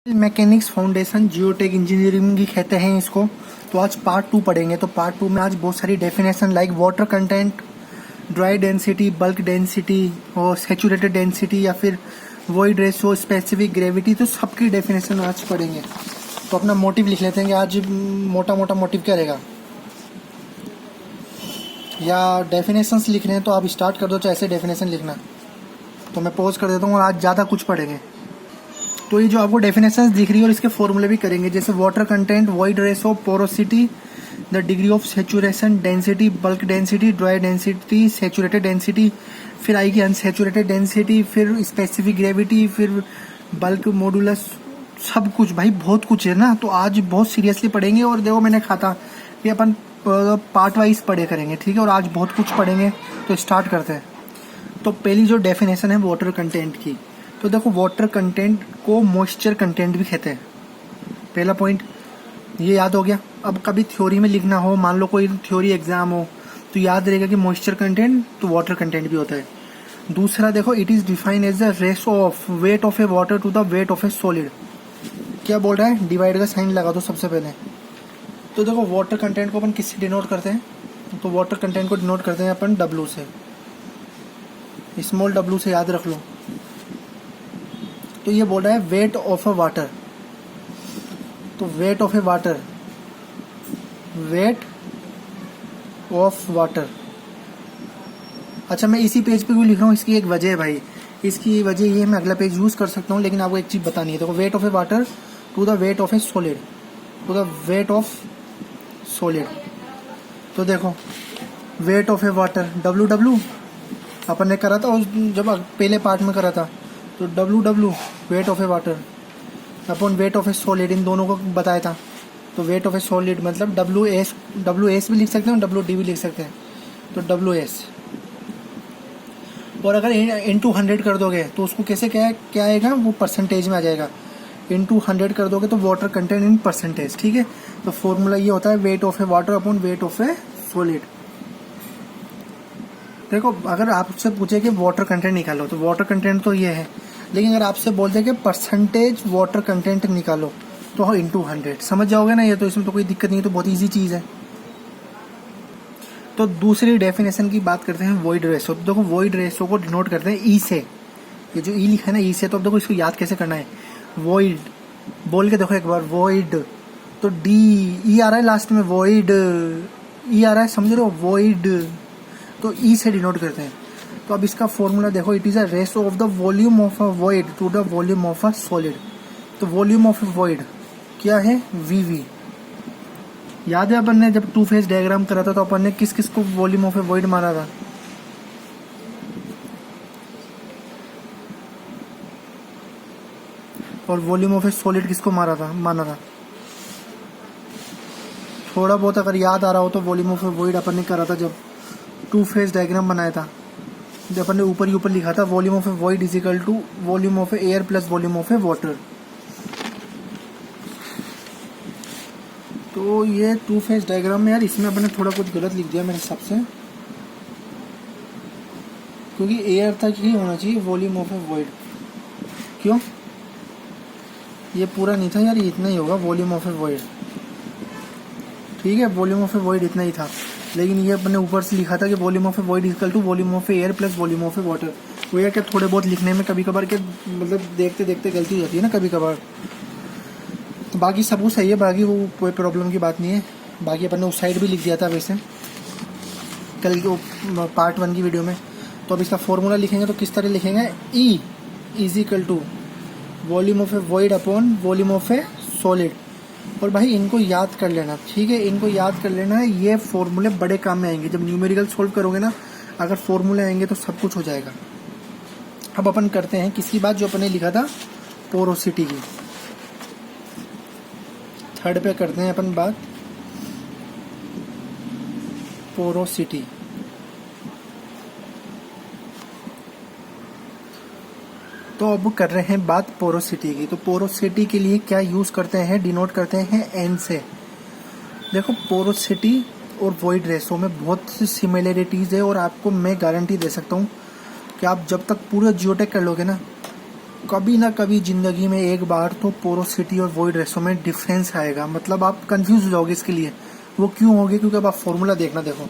Mechanics foundation geotech engineering भी कहते हैं इसको। तो आज पार्ट 2 पढ़ेंगे। तो पार्ट 2 में आज बहुत सारी definition like water content, dry density, bulk density और सैचुरेटेड डेंसिटी या फिर वॉइड रेशो, स्पेसिफिक ग्रेविटी, तो सबकी डेफिनेशन आज पढ़ेंगे। तो अपना मोटिव लिख लेते हैं कि आज मोटा मोटा मोटिव क्या रहेगा, या डेफिनेशंस लिखने हैं तो आप स्टार्ट कर दो, चाहे ऐसे डेफिनेशन लिखना। तो मैं पॉज कर देता हूँ और आज ज़्यादा कुछ पढ़ेंगे। तो ये जो आपको डेफिनेशंस दिख रही है और इसके फॉर्मूले भी करेंगे, जैसे water content, void ratio, porosity, the degree of saturation, density, bulk density, dry density, saturated density, फिर आएगी अनसैचुरेटेड डेंसिटी, फिर स्पेसिफिक ग्रेविटी, फिर बल्क मॉडुलस, सब कुछ भाई बहुत कुछ है ना। तो आज बहुत सीरियसली पढ़ेंगे। और देखो मैंने कहा था कि अपन पार्ट वाइज पढ़े करेंगे, ठीक है। और आज बहुत कुछ पढ़ेंगे, तो स्टार्ट करते हैं। तो पहली जो डेफिनेशन है वाटर कंटेंट की, तो देखो वाटर कंटेंट को मॉइस्चर कंटेंट भी कहते हैं। पहला पॉइंट ये याद हो गया। अब कभी थ्योरी में लिखना हो, मान लो कोई थ्योरी एग्जाम हो, तो याद रहेगा कि मॉइस्चर कंटेंट तो वाटर कंटेंट भी होता है। दूसरा देखो, it is defined as the ratio of weight of a water to the weight of a solid. क्या बोल रहा है, डिवाइड का साइन लगा दो सबसे पहले। तो देखो वाटर कंटेंट को अपन किससे डिनोट करते हैं, तो वाटर कंटेंट को डिनोट करते हैं अपन W से, स्मॉल W से, याद रख लो। तो ये बोल रहा है वेट ऑफ अ वाटर, तो weight of a water, weight of water. अच्छा, मैं इसी पेज पे क्यों लिख रहा हूँ, इसकी एक वजह है भाई। इसकी वजह ये, मैं अगला पेज यूज कर सकता हूँ, लेकिन आपको एक चीज बतानी है। देखो weight of a water to the weight of a solid, to the weight of solid. तो देखो weight of a water W अपन ने करा था, और जब पहले पार्ट में करा था, तो W weight of a water upon weight of a solid, इन दोनों को बताया था। तो वेट ऑफ ए सॉलिड मतलब WS भी लिख सकते हैं और WD भी लिख सकते हैं, तो WS। और अगर इंटू 100 कर दोगे तो उसको कैसे क्या आएगा, वो परसेंटेज में आ जाएगा। इंटू 100 कर दोगे तो वाटर कंटेंट इन परसेंटेज, ठीक है। तो फॉर्मूला ये होता है weight of a water upon weight of a solid. देखो अगर आपसे पूछे कि वाटर कंटेंट निकालो, तो वाटर कंटेंट तो ये है, लेकिन अगर आपसे बोल दे कि परसेंटेज वाटर कंटेंट निकालो, तो हो इंटू 100, समझ जाओगे ना ये। तो इसमें तो कोई दिक्कत नहीं है, तो बहुत इजी चीज़ है। तो दूसरी डेफिनेशन की बात करते हैं वॉइड रेशो। तो देखो वॉइड रेशो को डिनोट करते हैं ई से। ये जो ई लिखा है ना, ई से, तो अब देखो इसको याद कैसे करना है। वॉइड बोल के देखो एक बार, वॉइड, तो डी ई आ रहा है लास्ट में, वॉइड ई आ रहा है, समझ रहे हो, वॉइड, तो ई से डिनोट करते हैं। तो अब इसका फॉर्मूला देखो, it is a ratio of the volume of a void to the volume of a solid. तो वॉल्यूम ऑफ अ वॉइड क्या है, VV। याद है अपन ने जब टू फेज डायग्राम करा था, तो अपन ने किस किस को वॉल्यूम ऑफ ए वॉइड माना था, और वॉल्यूम ऑफ ए सॉलिड किसको माना था। थोड़ा बहुत अगर याद आ रहा हो तो वॉल्यूम ऑफ ए वॉइड अपन ने करा था जब टू फेज डायग्राम बनाया था, जब अपन ने ऊपर ही ऊपर लिखा था volume of a void is equal to volume of a air plus volume of a water. तो ये टू फेज डायग्राम में यार, इसमें अपन ने थोड़ा कुछ गलत लिख दिया मेरे हिसाब से, क्योंकि एयर तक ही होना चाहिए वॉल्यूम ऑफ ए वॉइड। क्यों, ये पूरा नहीं था यार, ये इतना ही होगा वॉल्यूम ऑफ ए वॉइड, ठीक है। वॉल्यूम ऑफ ए वॉइड इतना ही था, लेकिन ये अपने ऊपर से लिखा था कि volume of a void equal to volume of a air plus volume of a water. वो यार क्या, थोड़े बहुत लिखने में कभी कभार के मतलब देखते देखते गलती हो जाती है ना कभी कभार। तो बाकी सब कुछ सही है, बाकी वो कोई प्रॉब्लम की बात नहीं है। बाकी अपन ने उस साइड भी लिख दिया था वैसे कल के पार्ट 1 की वीडियो में। तो अब इसका फॉर्मूला लिखेंगे तो किस तरह लिखेंगे, E is equal to volume of a void upon volume of a solid. और भाई इनको याद कर लेना, ठीक है, इनको याद कर लेना है। ये फॉर्मूले बड़े काम में आएंगे जब न्यूमेरिकल सोल्व करोगे ना। अगर फॉर्मूले आएंगे तो सब कुछ हो जाएगा। अब अपन करते हैं किसकी बात, जो अपन ने लिखा था पोरोसिटी की। थर्ड पे करते हैं अपन बात पोरोसिटी। तो अब कर रहे हैं बात पोरोसिटी की। तो पोरोसिटी के लिए क्या यूज करते हैं, डिनोट करते हैं N से। देखो पोरोसिटी और वॉइड रेशो में बहुत सी सिमिलरिटीज है, और आपको मैं गारंटी दे सकता हूँ कि आप जब तक पूरा जियोटेक कर लोगे ना, कभी ना कभी ज़िंदगी में एक बार तो पोरोसिटी और वॉइड रेशो में डिफरेंस आएगा, मतलब आप कंफ्यूज हो जाओगे इसके लिए। वो क्यों होगे? क्योंकि अब आप फॉर्मूला देखना, देखो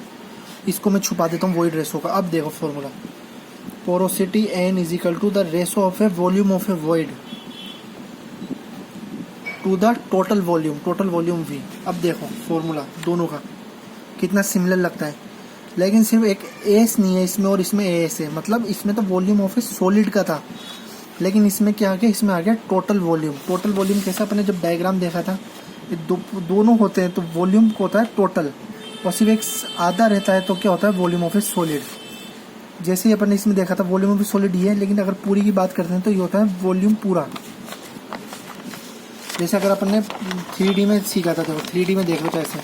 इसको मैं छुपा देता हूँ वॉइड रेशो का। अब देखो formula, porosity n is equal to the ratio of a volume of a void to the total volume V. अब देखो फॉर्मूला दोनों का कितना सिमिलर लगता है, लेकिन सिर्फ एक एस नहीं है इसमें और इसमें एस है। मतलब इसमें तो वॉल्यूम ऑफ ए सॉलिड का था, लेकिन इसमें क्या आ गया, इसमें आ गया टोटल वॉल्यूम। टोटल वॉल्यूम कैसा, अपने जब डायग्राम देखा था, ये दोनों होते हैं तो वॉल्यूम को होता है टोटल, और सिर्फ एक आधा रहता है तो क्या होता है, वॉल्यूम ऑफ ए सॉलिड। जैसे ही अपन ने इसमें देखा था वॉल्यूम ऑफ ए सॉलिड ये है, लेकिन अगर पूरी की बात करते हैं तो ये होता है वॉल्यूम पूरा। जैसे अगर अपन ने 3D में सीखा था, देखो 3D में देख लो, कैसे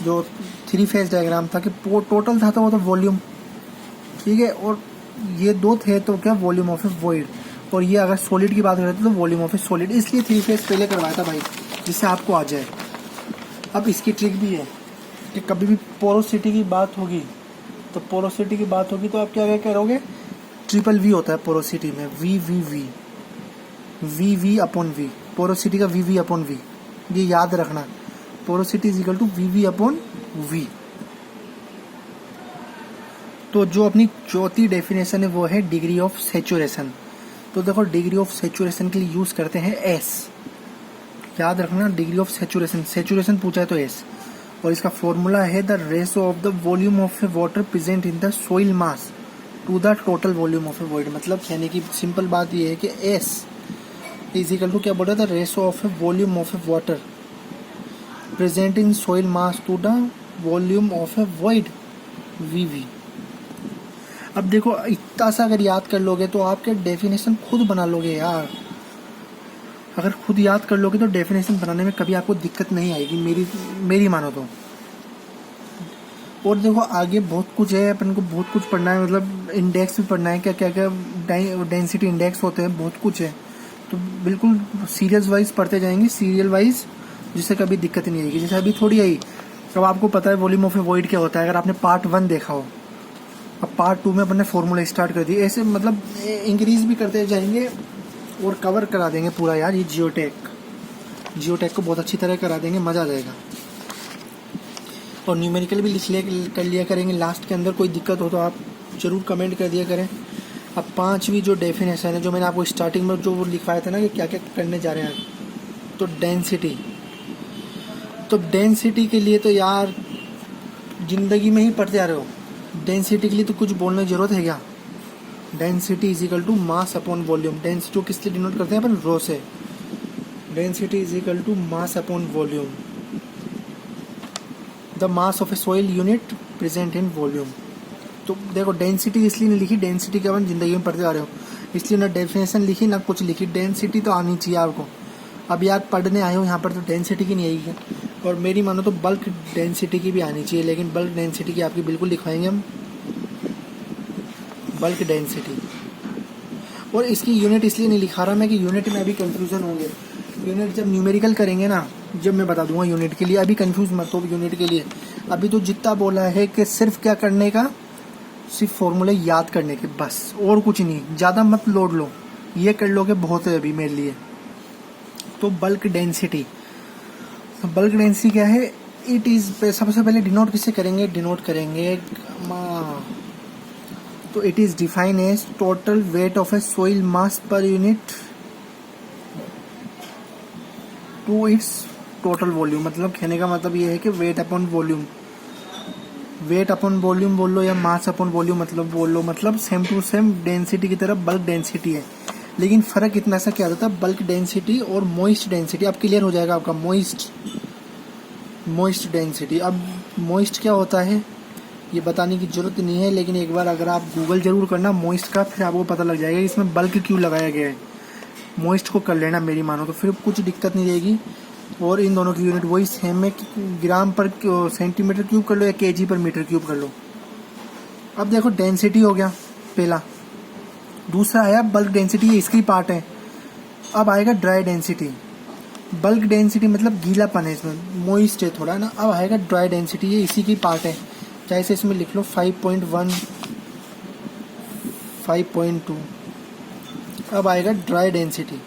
जो 3 फेज डायग्राम था कि टोटल था तो वो तो वॉल्यूम, ठीक है, और ये दो थे तो क्या, वॉल्यूम ऑफ ए वॉइड। और ये अगर सॉलिड की बात करते तो वॉल्यूम ऑफ ए सॉलिड। इसलिए 3 फेज पहले करवाया था भाई, जिससे आपको आ जाए। अब इसकी ट्रिक भी है कि कभी भी पोरोसिटी की बात होगी तो आप क्या करोगे, ट्रिपल वी होता है पोरोसिटी में, वी अपॉन वी, पोरोसिटी का वी अपॉन वी, ये याद रखना। Porosity is equal to V upon V. तो जो अपनी चौथी डेफिनेशन है वो है डिग्री ऑफ सेचुरेशन। तो देखो डिग्री ऑफ सेचुरेशन के लिए यूज करते हैं एस, याद रखना, डिग्री ऑफ सेचुरेशन पूछा है तो एस। और इसका फॉर्मूला है the ratio of the volume of a water present in the soil mass to the total volume of a void. मतलब कहने की सिंपल बात ये है कि एस इज इक्वल टू क्या बोल रहा था, ratio of a volume of a water present in soil mass to the volume of a void, V. अब देखो इतना सा अगर याद कर लोगे तो आपके डेफिनेशन खुद बना लोगे यार। अगर खुद याद कर लोगे तो डेफिनेशन बनाने में कभी आपको दिक्कत नहीं आएगी, मेरी मानो तो। और देखो आगे बहुत कुछ है, अपन को बहुत कुछ पढ़ना है, मतलब इंडेक्स भी पढ़ना है, क्या क्या क्या डेंसिटी इंडेक्स होते हैं, बहुत कुछ है। तो बिल्कुल सीरियस वाइज पढ़ते जाएंगे, सीरियल वाइज, जिससे कभी दिक्कत नहीं आएगी। जैसे अभी थोड़ी आई, अब आपको पता है वॉल्यूम ऑफ ए वॉइड क्या होता है, अगर आपने पार्ट 1 देखा हो। अब पार्ट 2 में अपन ने फॉर्मूला स्टार्ट कर दिए, ऐसे मतलब इंक्रीज भी करते जाएंगे और कवर करा देंगे पूरा यार। ये जियोटेक को बहुत अच्छी तरह करा देंगे, मज़ा आ जाएगा। और न्यूमेरिकल भी कर लिया करेंगे लास्ट के अंदर। कोई दिक्कत हो तो आप ज़रूर कमेंट कर दिया करें। अब 5वीं जो डेफिनेशन है, जो मैंने आपको स्टार्टिंग में जो लिखवाया था ना कि क्या क्या करने जा रहे हैं, तो डेंसिटी के लिए तो यार ज़िंदगी में ही पढ़ते आ रहे हो। डेंसिटी के लिए तो कुछ बोलने की जरूरत है क्या? Density is equal to mass upon volume. Density को किस लिए डिनोट करते हैं अपन, रो से। Density is equal to mass upon volume, the mass of a soil unit present in volume. तो देखो डेंसिटी इसलिए नहीं लिखी, डेंसिटी के अपन जिंदगी में पढ़ते आ रहे हो, इसलिए ना डेफिनेशन लिखी ना कुछ लिखी। डेंसिटी तो आनी चाहिए आपको। अब यार पढ़ने आए हो यहाँ पर तो डेंसिटी की नहीं आएगी, और मेरी मानो तो बल्क डेंसिटी की भी आनी चाहिए, लेकिन बल्क डेंसिटी की आपकी बिल्कुल लिखवाएंगे हम, बल्क डेंसिटी। और इसकी यूनिट इसलिए नहीं लिखा रहा मैं कि यूनिट में अभी कंफ्यूजन होंगे। यूनिट जब न्यूमेरिकल करेंगे ना, जब मैं बता दूंगा यूनिट के लिए, अभी कंफ्यूज मत हो यूनिट के लिए। अभी तो जितना बोला है कि सिर्फ क्या करने का, सिर्फ फॉर्मूले याद करने के, बस और कुछ नहीं। ज़्यादा मत लोड लो, ये कर लोगे बहुत है अभी मेरे लिए। तो बल्क डेंसिटी क्या है, इट इज़, सबसे पहले डिनोट किससे करेंगे, तो it is define as total weight of a soil mass per unit to its total volume. मतलब कहने का मतलब ये है कि वेट अपॉन वॉल्यूम बोल लो या मास अपॉन वॉल्यूम मतलब बोल लो, मतलब सेम टू सेम डेंसिटी की तरफ बल्क डेंसिटी है। लेकिन फर्क इतना सा क्या होता है, बल्क डेंसिटी और मोइस्ट डेंसिटी। अब क्लियर हो जाएगा आपका मोइस्ट डेंसिटी। अब मोइस्ट क्या होता है ये बताने की जरूरत नहीं है, लेकिन एक बार अगर आप गूगल जरूर करना मोइस्ट का, फिर आपको पता लग जाएगा इसमें बल्क क्यों लगाया गया है। मोइस्ट को कर लेना मेरी मानो तो, फिर कुछ दिक्कत नहीं रहेगी। और इन दोनों की यूनिट वही सेम है, ग्राम पर सेंटीमीटर क्यूब कर लो या केजी पर मीटर क्यूब कर लो। अब देखो डेंसिटी हो गया पहला, दूसरा आया बल्क डेंसिटी, ये इसकी पार्ट है। अब आएगा ड्राई डेंसिटी। बल्क डेंसिटी मतलब गीलापन है, इसमें मोइस्ट है थोड़ा ना। अब आएगा ड्राई डेंसिटी, ये इसी की पार्ट है। जैसे इसमें लिख लो 5.1, 5.2, अब आएगा ड्राई डेंसिटी।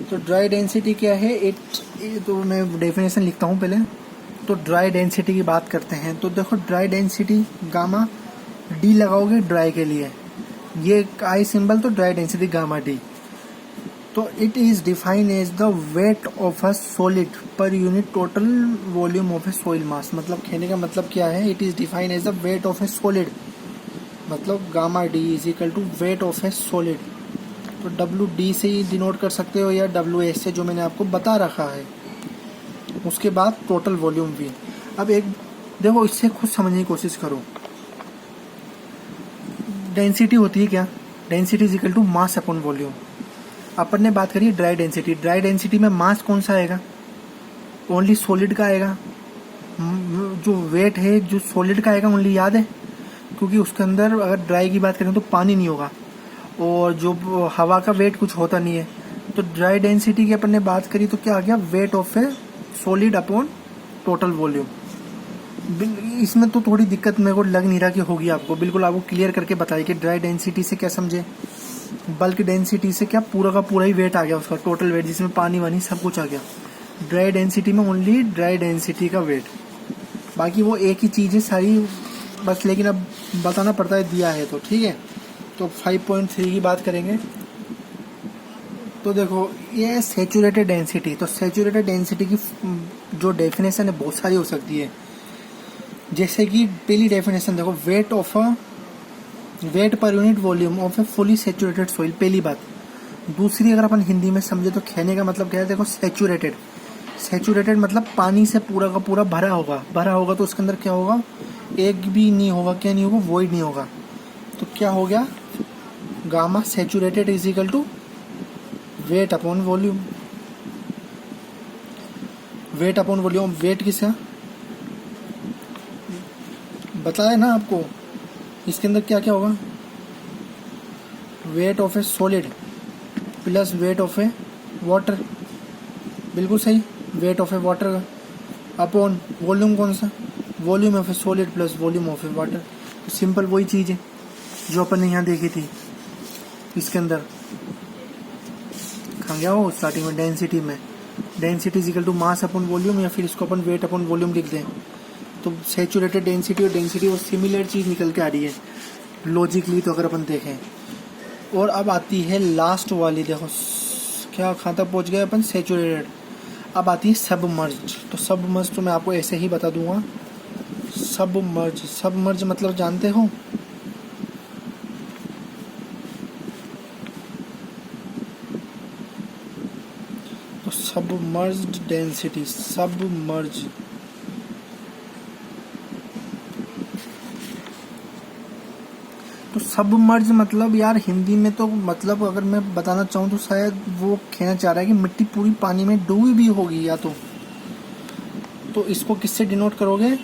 तो ड्राई डेंसिटी क्या है, तो मैं डेफिनेशन लिखता हूँ पहले। तो ड्राई डेंसिटी की बात करते हैं, तो देखो ड्राई डेंसिटी गामा डी लगाओगे ड्राई के लिए, ये आई सिंबल, तो ड्राई डेंसिटी गामा डी। तो it is defined as the weight of a solid per unit total volume of a soil mass. मतलब कहने का मतलब क्या है, it is defined as the weight of a solid, मतलब gamma D is equal to weight of a solid. तो W D से ही डिनोट कर सकते हो या डब्ल्यू एस से, जो मैंने आपको बता रखा है। उसके बाद टोटल वॉल्यूम वी। अब एक देखो, इससे खुद समझने की कोशिश करो। डेंसिटी होती है क्या, density is equal to mass upon volume. अपन ने बात करी ड्राई डेंसिटी, ड्राई डेंसिटी में मास कौन सा आएगा, ओनली सॉलिड का आएगा। जो वेट है जो सॉलिड का आएगा ओनली, याद है, क्योंकि उसके अंदर अगर ड्राई की बात करें तो पानी नहीं होगा, और जो हवा का वेट कुछ होता नहीं है। तो ड्राई डेंसिटी की अपन ने बात करी तो क्या आ गया, wait of a solid upon total volume. इसमें तो थोड़ी दिक्कत मेरे को लग नहीं रहा कि होगी आपको, बिल्कुल आपको क्लियर करके बताइए कि ड्राई डेंसिटी से क्या समझे। बल्क डेंसिटी से क्या पूरा का पूरा ही वेट आ गया उसका, टोटल वेट, जिसमें पानी वानी सब कुछ आ गया। ड्राई डेंसिटी में ओनली ड्राई डेंसिटी का वेट, बाकी वो एक ही चीज़ है सारी बस, लेकिन अब बताना पड़ता है, दिया है तो ठीक है। तो 5.3 की बात करेंगे। तो देखो ये सैचुरेटेड डेंसिटी, तो सैचुरेटेड डेंसिटी की जो डेफिनेशन है बहुत सारी हो सकती है। जैसे कि पहली डेफिनेशन देखो, weight per unit volume of a fully saturated soil, पहली बात। दूसरी अगर अपन हिंदी में समझे तो कहने का मतलब क्या है, देखो सैचुरेटेड, सैचुरेटेड मतलब पानी से पूरा का पूरा भरा होगा, भरा होगा तो उसके अंदर क्या होगा, एक भी नहीं होगा, क्या नहीं होगा, वॉइड नहीं होगा। तो क्या हो गया, gamma saturated is equal to weight upon volume. Weight upon volume, weight किसका बताया ना आपको, इसके अंदर क्या क्या होगा, weight of a solid plus weight of a water, बिल्कुल सही, weight of a water upon volume, कौन सा, volume of a solid plus volume of a water. तो सिंपल वही चीज़ है जो अपन ने यहाँ देखी थी। इसके अंदर कहाँ गया वो, स्टार्टिंग में डेंसिटी में, density is equal to mass upon volume, या फिर इसको अपन वेट अपॉन वॉल्यूम लिख दें। तो सैचुरेटेड डेंसिटी और डेंसिटी वो सिमिलर चीज़ निकल के आ रही है लॉजिकली, तो अगर अपन देखें। और अब आती है लास्ट वाली, देखो क्या कहाँ तक पहुँच गए अपन, सैचुरेटेड। अब आती है सबमर्ज। तो सबमर्ज तो मैं आपको ऐसे ही बता दूंगा, सबमर्ज, सबमर्ज मतलब जानते हो, तो सबमर्ज्ड डेंसिटी, सबमर्ज। तो सबमर्ज मतलब यार हिंदी में तो मतलब अगर मैं बताना चाहूँ तो शायद वो कहना चाह रहा है कि मिट्टी पूरी पानी में डूबी भी होगी या तो इसको किससे डिनोट करोगे,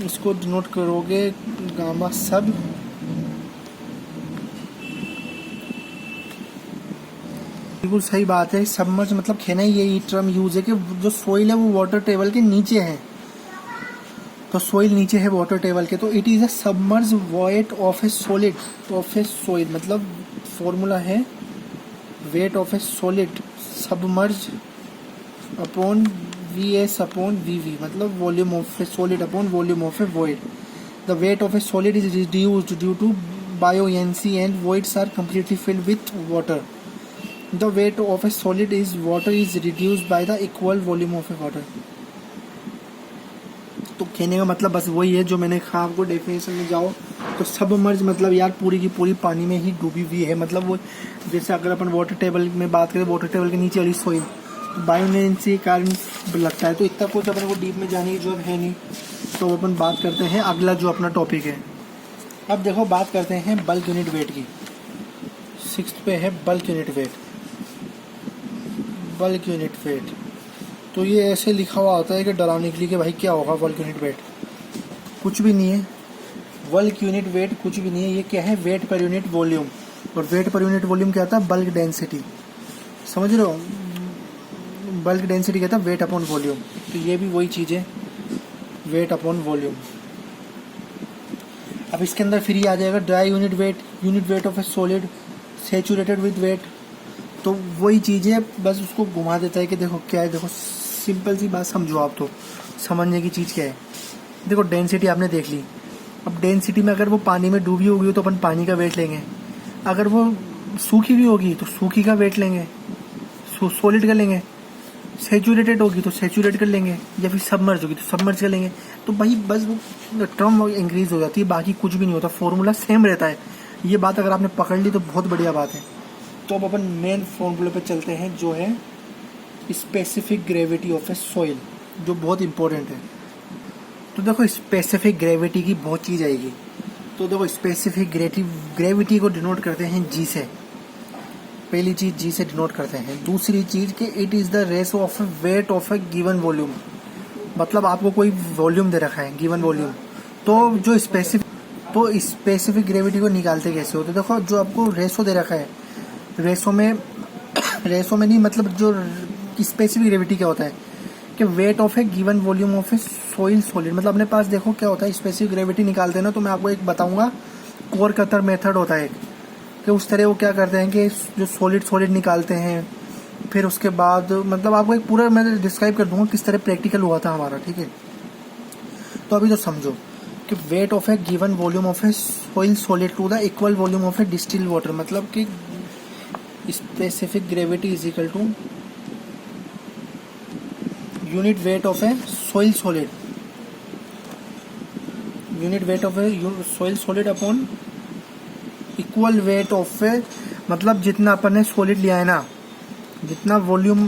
इसको डिनोट करोगे गामा सब, बिल्कुल सही बात है। सबमर्ज मतलब कहना ही यही टर्म यूज है कि जो सोइल है वो वाटर टेबल के नीचे है, तो सोइल नीचे है वाटर टेबल के, तो it is a submerge weight of a solid of a soil, मतलब फॉर्मूला है weight of a solid submerge upon V S upon V V, मतलब volume of a solid upon volume of a void. The weight of a solid is reduced due to buoyancy and voids are completely filled with water. The weight of a solid is water is reduced by the equal volume of a water. तो कहने का मतलब बस वही है जो मैंने कहा आपको, डेफिनेशन में जाओ तो सबमर्ज मतलब यार पूरी की पूरी पानी में ही डूबी हुई है, मतलब वो जैसे अगर अपन वाटर टेबल में बात करें, वाटर टेबल के नीचे वाली सोइल, तो बायोएनसी के कारण लगता है। तो इतना कुछ अपन को डीप में जाने की जरूरत है नहीं, तो अपन बात करते हैं अगला जो अपना टॉपिक है। अब देखो बात करते हैं बल्क यूनिट वेट की। 6th पे है bulk unit wait. Bulk unit wait तो ये ऐसे लिखा हुआ होता है कि डराने के लिए कि भाई क्या होगा बल्क यूनिट वेट, कुछ भी नहीं है। बल्क यूनिट वेट कुछ भी नहीं है, ये क्या है, वेट पर यूनिट वॉल्यूम, और वेट पर यूनिट वॉल्यूम क्या आता है, बल्क डेंसिटी, समझ रहे हो, बल्क डेंसिटी कहता है वेट अपॉन वॉल्यूम, तो ये भी वही चीज़ है, वेट अपॉन वॉल्यूम। अब इसके अंदर फ्री आ जाएगा dry unit weight of a solid, saturated with weight. तो वही चीज़ है, बस उसको घुमा देता है कि देखो क्या है। देखो सिंपल सी बात समझो आप, तो समझने की चीज़ क्या है। देखो डेंसिटी आपने देख ली। अब डेंसिटी में अगर वो पानी में डूबी होगी तो अपन पानी का वेट लेंगे, अगर वो सूखी भी होगी तो सूखी का वेट लेंगे, सॉलिड का लेंगे। सैचुरेटेड होगी तो सैचुरेट कर लेंगे, या फिर सबमर्ज होगी तो सबमर्ज कर लेंगे। तो भाई बस वो टर्म इंक्रीज हो जाती है, बाकी कुछ भी नहीं होता, फॉर्मूला सेम रहता है। ये बात अगर आपने पकड़ ली तो बहुत बढ़िया बात है। तो अब अपन मेन फॉर्मूले पे चलते हैं, जो है specific gravity of a soil, जो बहुत इंपॉर्टेंट है। तो देखो स्पेसिफिक ग्रेविटी की बहुत चीज़ आएगी। तो देखो स्पेसिफिक ग्रेविटी को डिनोट करते हैं जी से। पहली चीज जी से डिनोट करते हैं। दूसरी चीज कि it is the ratio of A wait of a given volume. मतलब आपको कोई वॉल्यूम दे रखा है, गिवन वॉल्यूम, तो जो स्पेसिफिक ग्रेविटी को निकालते कैसे हो। तो देखो जो आपको रेशो दे रखा है, रेशो में नहीं, मतलब जो स्पेसिफिक ग्रेविटी क्या होता है कि weight of a given volume of a soil solid. मतलब अपने पास देखो क्या होता है, स्पेसिफिक ग्रेविटी निकालते हैं ना, तो मैं आपको एक बताऊंगा, कोर कतर मेथड होता है कि उस तरह वो क्या करते हैं कि जो सॉलिड निकालते हैं, फिर उसके बाद मतलब आपको एक पूरा मैं डिस्क्राइब कर दूंगा किस तरह प्रैक्टिकल हुआ था हमारा, ठीक है। तो अभी तो समझो कि weight of a given volume of a soil solid to the equal volume of a distilled water. मतलब कि specific gravity is equal to unit weight of a soil solid, unit weight of a soil solid upon equal weight of a, मतलब जितना अपन ने solid लिया है ना, जितना volume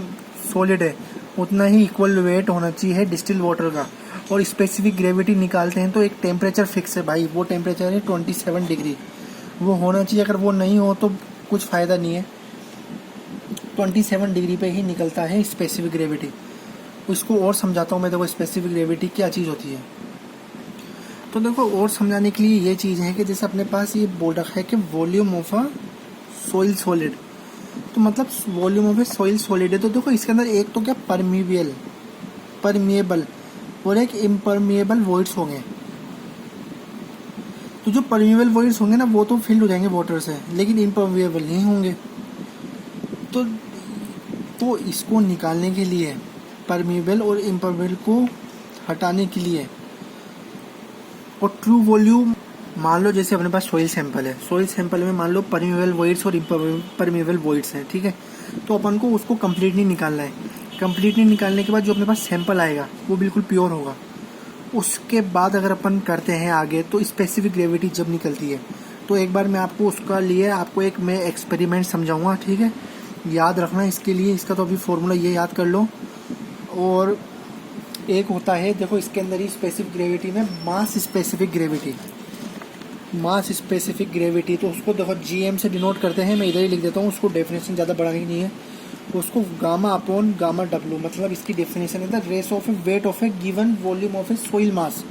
solid है उतना ही इक्वल वेट होना चाहिए डिस्टिल वाटर का। और स्पेसिफिक ग्रेविटी निकालते हैं तो एक टेम्परेचर फिक्स है भाई, वो टेम्परेचर है 27 डिग्री, वो होना चाहिए। अगर वो नहीं हो तो कुछ फ़ायदा नहीं है। 27 डिग्री पे ही निकलता है स्पेसिफिक ग्रेविटी। इसको और समझाता हूँ मैं। देखो स्पेसिफिक ग्रेविटी क्या चीज़ होती है। तो देखो और समझाने के लिए ये चीज़ है कि जैसे अपने पास ये बोल रखा है कि volume of a soil solid, तो मतलब volume of a soil solid है। तो देखो इसके अंदर एक तो क्या परमिएबल और एक इम्परमिएबल वॉइड्स होंगे। तो जो परमिएबल वॉइड्स होंगे ना वो तो फिल्ड हो जाएंगे वाटर से, लेकिन इम्परमिएबल नहीं होंगे। तो इसको निकालने के लिए, परमिएबल और इम्परमिएबल को हटाने के लिए, और ट्रू वॉल्यूम, मान लो जैसे अपने पास सॉइल सैंपल है, सॉइल सैंपल में मान लो परमिएबल वॉइड्स और इम्परमिएबल वॉइड्स हैं, ठीक है। तो अपन को उसको कंप्लीटली निकालना है। कंप्लीटली निकालने के बाद जो अपने पास सैंपल आएगा वो बिल्कुल प्योर होगा। उसके बाद अगर अपन करते हैं आगे, तो स्पेसिफिक ग्रेविटी जब निकलती है, तो एक बार मैं आपको उसका लिए आपको एक मैं एक्सपेरिमेंट समझाऊंगा, ठीक है। याद रखना इसके लिए, इसका तो अभी फॉर्मूला ये याद कर लो। और एक होता है, देखो इसके अंदर ही स्पेसिफिक ग्रेविटी में मास स्पेसिफिक ग्रेविटी, तो उसको देखो जीएम से डिनोट करते हैं। मैं इधर ही लिख देता हूँ, उसको डेफिनेशन ज़्यादा बढ़ाने की नहीं है। उसको गामा अपॉन गामा डब्ल्यू, मतलब इसकी डेफिनेशन है the ratio of A wait of a given volume of a soil मास।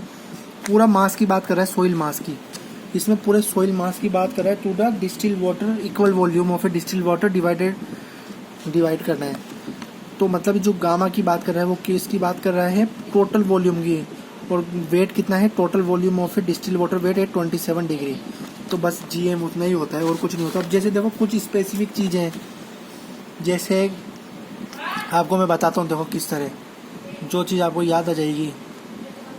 पूरा मास की बात कर रहा है, सॉइल मास की, इसमें पूरे सॉइल मास की बात कर रहा है, to the distil water equal volume of a distil water divide करना है। तो मतलब जो गामा की बात कर रहा है वो केस की बात कर रहा है टोटल वॉल्यूम की, और वेट कितना है, total volume of a distil water weight है 27 डिग्री। तो बस जीएम उतना ही होता है और कुछ नहीं होता। अब जैसे देखो कुछ स्पेसिफिक चीज़ें हैं, जैसे आपको मैं बताता हूँ, देखो किस तरह जो चीज़ आपको याद आ जाएगी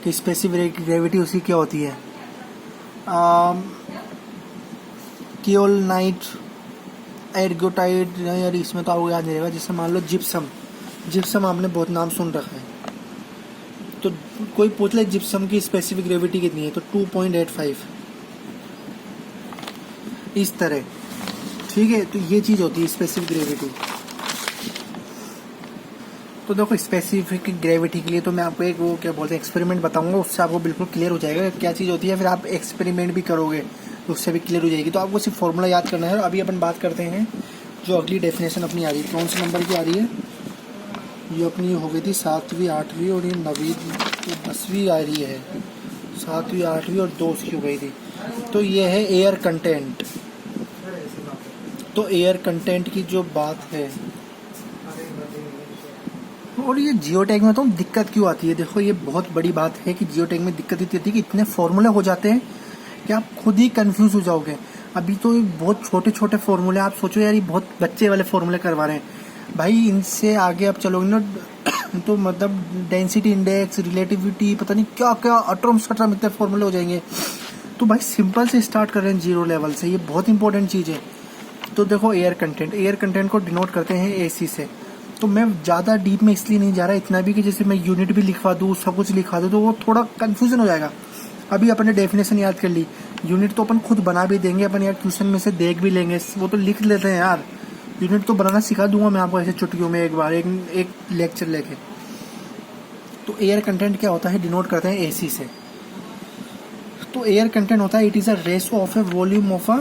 कि स्पेसिफिक ग्रेविटी उसकी क्या होती है। कियोलनाइट, एर्गोटाइट, यार इसमें तो आपको याद नहीं रहेगा। जैसे मान लो जिप्सम आपने बहुत नाम सुन रखा है, तो कोई पूछ ले जिप्सम की स्पेसिफिक ग्रेविटी कितनी है, तो 2.85 इस तरह, ठीक है। तो ये चीज़ होती है स्पेसिफिक ग्रेविटी। तो देखो स्पेसिफिक ग्रेविटी के लिए तो मैं आपको एक वो क्या बोलते हैं एक्सपेरिमेंट बताऊंगा, उससे आपको बिल्कुल क्लियर हो जाएगा क्या चीज़ होती है। फिर आप एक्सपेरिमेंट भी करोगे तो उससे भी क्लियर हो जाएगी। तो आपको सिर्फ फॉर्मूला याद करना है। अभी अपन बात करते हैं जो अगली डेफिनेशन अपनी आ रही है, कौन से नंबर की आ रही है। ये अपनी हो गई थी 7वीं 8वीं और ये 9वीं 10वीं आ रही है, 7वीं 8वीं और 2 की हो गई थी। तो ये है एयर कंटेंट। तो एयर कंटेंट की जो बात है, और ये जियोटैग में तो दिक्कत क्यों आती है। देखो ये बहुत बड़ी बात है कि जियोटैग में दिक्कत इतनी होती है कि इतने फॉर्मूले हो जाते हैं कि आप खुद ही कंफ्यूज हो जाओगे। अभी तो बहुत छोटे छोटे फॉर्मूले, आप सोचो यार ये बहुत बच्चे वाले फॉर्मूले करवा रहे हैं भाई, इनसे आगे आप चलोगे ना तो मतलब डेंसिटी इंडेक्स, रिलेटिविटी, पता नहीं क्या क्या अटरम सटरम इतने फॉर्मूले हो जाएंगे। तो भाई सिंपल से स्टार्ट कर रहे हैं जीरो लेवल से, ये बहुत इंपॉर्टेंट चीज़ है। तो देखो एयर कंटेंट को डिनोट करते हैं एसी से। तो मैं ज़्यादा डीप में इसलिए नहीं जा रहा इतना भी कि जैसे मैं यूनिट भी लिखवा दूँ, सब कुछ लिखवा दूँ तो वो थोड़ा कन्फ्यूजन हो जाएगा। अभी अपने डेफिनेशन याद कर ली, यूनिट तो अपन खुद बना भी देंगे, अपन यार क्वेश्चन में से देख भी लेंगे, वो तो लिख लेते हैं यार। यूनिट तो बनाना सिखा दूंगा मैं आपको ऐसे चुटकियों में एक बार, एक लेक्चर लेके। तो एयर कंटेंट क्या होता है, डिनोट करते हैं एसी से। तो एयर कंटेंट होता है, it is a ratio of a volume of a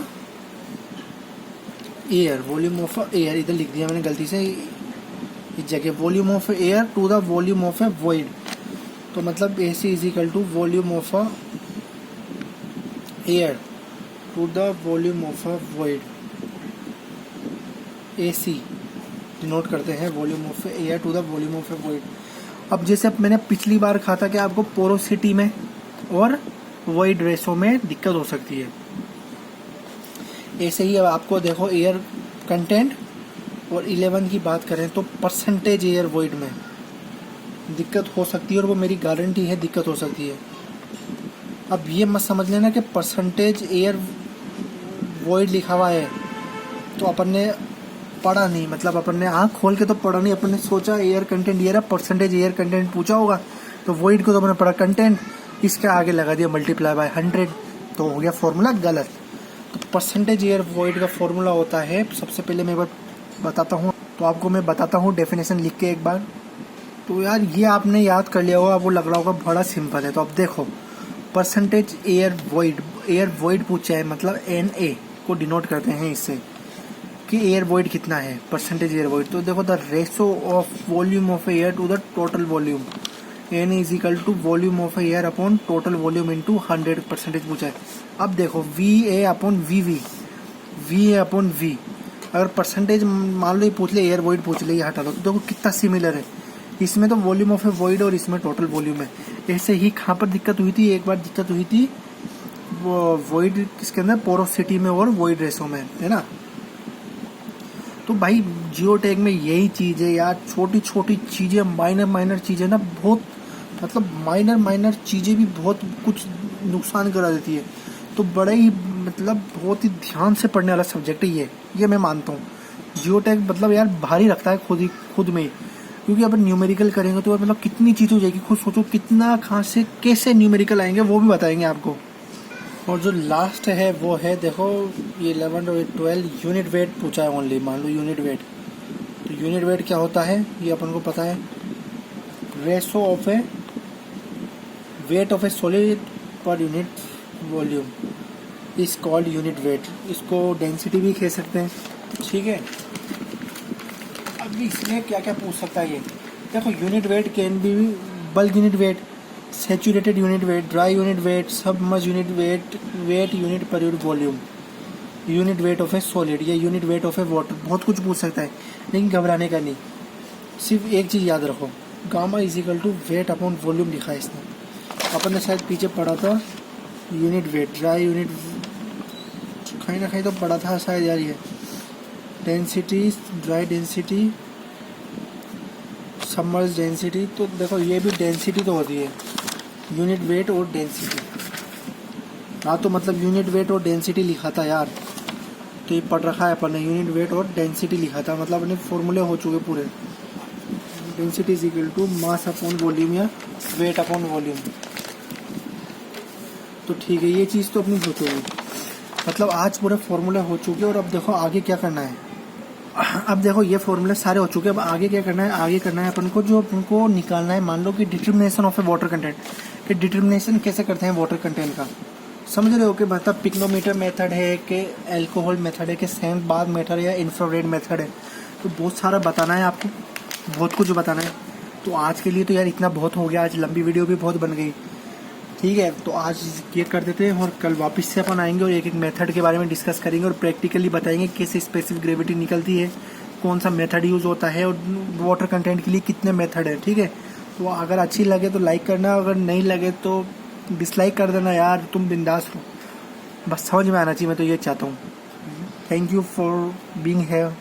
air, volume of a air, इधर लिख दिया मैंने गलती से इस जगह, volume of air to the volume of a void. तो मतलब AC is equal to volume of a air to the volume of a void. AC denote करते हैं volume of air to the volume of a void. अब जैसे अब मैंने पिछली बार कहा था कि आपको पोरोसिटी में और वॉइड रेशो में दिक्कत हो सकती है, ऐसे ही अब आपको देखो एयर कंटेंट और 11 की बात करें तो परसेंटेज एयर वॉइड में दिक्कत हो सकती है, और वो मेरी गारंटी है दिक्कत हो सकती है। अब ये मत समझ लेना कि परसेंटेज एयर वॉइड लिखा हुआ है तो अपन ने पढ़ा नहीं, मतलब अपन ने आँख खोल के तो पढ़ा नहीं, अपन ने सोचा एयर कंटेंट ये रहा, परसेंटेज एयर कंटेंट पूछा होगा तो वॉइड को तो अपने पढ़ा कंटेंट, इसके आगे लगा दिया मल्टीप्लाई बाय 100, तो हो गया फॉर्मूला गलत। तो परसेंटेज एयर वॉइड का फॉर्मूला होता है, सबसे पहले मैं बताता हूँ, तो आपको मैं बताता हूँ डेफिनेशन लिख के एक बार। तो यार ये आपने याद कर लिया होगा, आपको लग रहा होगा बड़ा सिंपल है। तो अब देखो परसेंटेज एयर वॉइड पूछा है, मतलब NA को डिनोट करते हैं इससे कि एयर वॉइड कितना है, परसेंटेज एयर वॉइड। तो देखो the ratio of volume of air to the total volume, N is equal to volume of air upon total volume into 100% पूछा है। अब देखो VA upon VV, VA upon V, अगर percentage मान लो ये पूछ ले, एयर वॉइड पूछ ले, ये हटा दो, तो देखो कितना सिमिलर है, इसमें तो वॉल्यूम ऑफ ए वॉइड और इसमें टोटल वॉल्यूम है। ऐसे ही कहाँ पर दिक्कत हुई थी, एक बार दिक्कत हुई थी वो वॉइड किसके अंदर, पोरोसिटी में और वॉइड रेशो में, है ना। तो भाई जियोटेक में यही चीज़ है यार, छोटी छोटी चीज़ें, माइनर चीज़ें ना, बहुत मतलब माइनर चीज़ें भी बहुत कुछ नुकसान करा देती है। तो बड़े ही मतलब बहुत ही ध्यान से पढ़ने वाला सब्जेक्ट है ये मैं मानता हूँ। जियोटेक मतलब यार भारी रखता है खुद में ही, क्योंकि अपन न्यूमेरिकल करेंगे तो मतलब कितनी चीज़ हो जाएगी, खुद सोचो कितना कहाँ से कैसे न्यूमेरिकल आएंगे वो भी बताएंगे आपको। और जो लास्ट है वो है देखो ये 11 और 12 यूनिट वेट पूछा है ओनली, मान लो यूनिट वेट। तो यूनिट वेट क्या होता है ये अपन को पता है, ratio of A wait of a solid per unit volume is called unit weight. इसको डेंसिटी भी कह सकते हैं, ठीक है। अब इसमें क्या क्या पूछ सकता है ये, देखो unit weight can be bulk unit weight, saturated unit weight, dry unit weight, submerge unit weight unit per volume, unit weight of a solid या unit weight of a water, बहुत कुछ पूछ सकता है। लेकिन घबराने का नहीं, सिर्फ एक चीज़ याद रखो, gamma is equal to weight upon volume लिखा है इसने, अपन ने शायद पीछे पढ़ा था यूनिट वेट, ड्राई यूनिट कहीं ना कहीं तो पढ़ा था शायद यार, ये density, dry density, submerge density. तो देखो ये भी डेंसिटी तो होती है, यूनिट वेट और डेंसिटी। हाँ तो मतलब यूनिट वेट और डेंसिटी लिखा था यार, तो ये पढ़ रखा है अपन ने, यूनिट वेट और डेंसिटी लिखा था, मतलब अपने फॉर्मूले हो चुके पूरे। Density is equal to mass upon volume या वेट अपॉन वॉल्यूम। तो ठीक है, ये चीज़ तो अपनी हो चुकी, मतलब आज पूरे फॉर्मूले हो चुके। और अब देखो आगे क्या करना है, अब देखो ये फॉर्मूले सारे हो चुके हैं, अब आगे क्या करना है, आगे करना है अपन को, जो अपन को निकालना है, मान लो कि determination of a water content, कि डिटर्मिनेशन कैसे करते हैं वाटर कंटेंट का, समझ रहे हो कि मतलब पिक्नोमीटर मेथड है कि एल्कोहल मेथड है कि सैंड बाथ मेथड है या इंफ्रारेड मेथड है। तो बहुत सारा बताना है आपको, बहुत कुछ बताना है। तो आज के लिए तो यार इतना बहुत हो गया, आज लंबी वीडियो भी बहुत बन गई, ठीक है। तो आज ये कर देते हैं और कल वापस से अपन आएंगे और एक एक मेथड के बारे में डिस्कस करेंगे और प्रैक्टिकली बताएंगे कैसे स्पेसिफिक ग्रेविटी निकलती है, कौन सा मेथड यूज़ होता है और वाटर कंटेंट के लिए कितने मेथड है, ठीक है। तो अगर अच्छी लगे तो लाइक करना, अगर नहीं लगे तो डिसलाइक कर देना यार, तुम बिंदास हो। बस समझ में आना चाहिए, मैं तो ये चाहता हूँ। Thank you for being here.